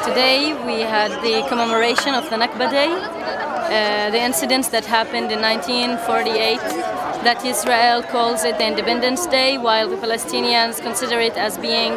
Today we had the commemoration of the Nakba Day, the incidents that happened in 1948, that Israel calls it the Independence Day, while the Palestinians consider it as being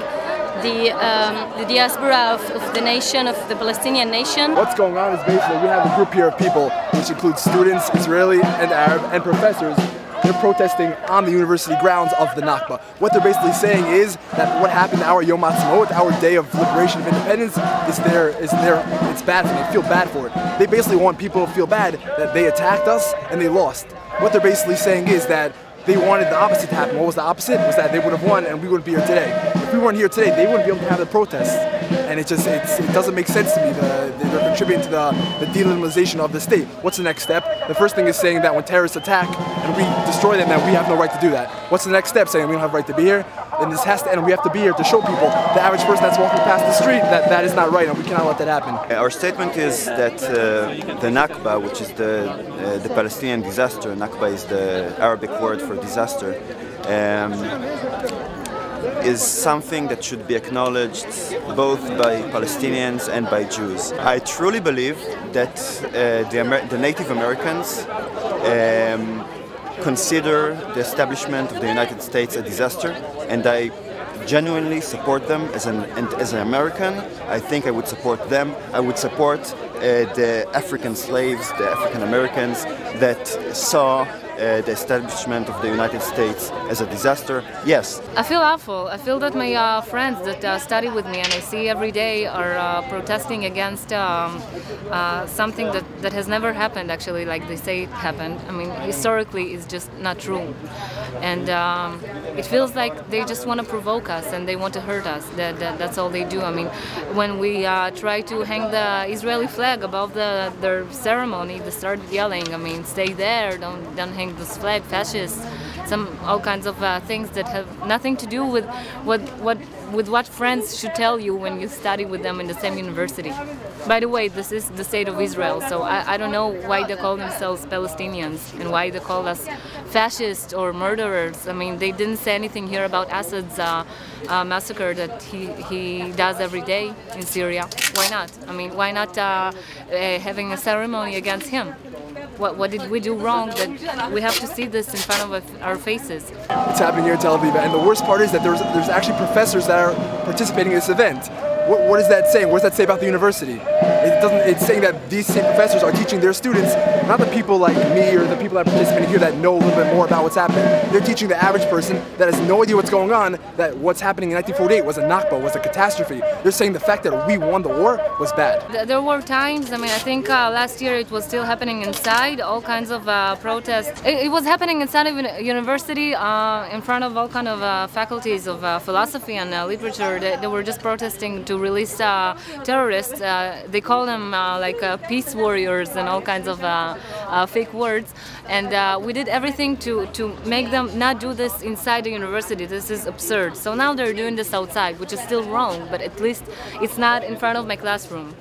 the diaspora of the nation, of the Palestinian nation. What's going on is basically we have a group here of people, which includes students, Israeli and Arab, and professors. They're protesting on the university grounds of the Nakba. What they're basically saying is that what happened to our Yom Ha'atzmaut, our day of liberation of independence, it's bad for them. They feel bad for it. They basically want people to feel bad that they attacked us and they lost. What they're basically saying is that they wanted the opposite to happen. What was the opposite? Was that they would have won and we wouldn't be here today. If we weren't here today, they wouldn't be able to have the protests. And it doesn't make sense to me. They're contributing to the delegitimization of the state. What's the next step? The first thing is saying that when terrorists attack and we destroy them, that we have no right to do that. What's the next step? Saying we don't have a right to be here? And this has to end. We have to be here to show people, the average person that's walking past the street, that that is not right and we cannot let that happen. Our statement is that the Nakba, which is the Palestinian disaster, Nakba is the Arabic word for disaster, is something that should be acknowledged both by Palestinians and by Jews. I truly believe that the Native Americans consider the establishment of the United States a disaster, and I genuinely support them as an American. I think I would support them. I would support the African slaves, the African Americans that saw the establishment of the United States as a disaster. Yes. I feel awful. I feel that my friends that study with me and I see every day are protesting against something that has never happened, actually, like they say it happened. I mean, historically it's just not true. And it feels like they just want to provoke us and they want to hurt us. That's all they do. I mean, when we try to hang the Israeli flag above their ceremony, they started yelling, I mean, stay there, don't hang this flag, fascists, all kinds of things that have nothing to do with what friends should tell you when you study with them in the same university. By the way, this is the state of Israel, so I don't know why they call themselves Palestinians and why they call us fascists or murderers. I mean, they didn't say anything here about Assad's massacre that he does every day in Syria. Why not? I mean, why not having a ceremony against him? What did we do wrong that we have to see this in front of our faces? It's happening here in Tel Aviv, and the worst part is that there's actually professors that are participating in this event. What is that saying? What does that say about the university? It's saying that these same professors are teaching their students, not the people like me or the people that are participating here that know a little bit more about what's happening. They're teaching the average person that has no idea what's going on, that what's happening in 1948 was a Nakba, was a catastrophe. They're saying the fact that we won the war was bad. There were times, I mean, I think last year it was still happening inside, all kinds of protests. It was happening inside of a university, in front of all kinds of faculties of philosophy and literature. They were just protesting to release terrorists. They call them like peace warriors and all kinds of fake words. And we did everything to make them not do this inside the university. This is absurd. So now they're doing this outside, which is still wrong, but at least it's not in front of my classroom.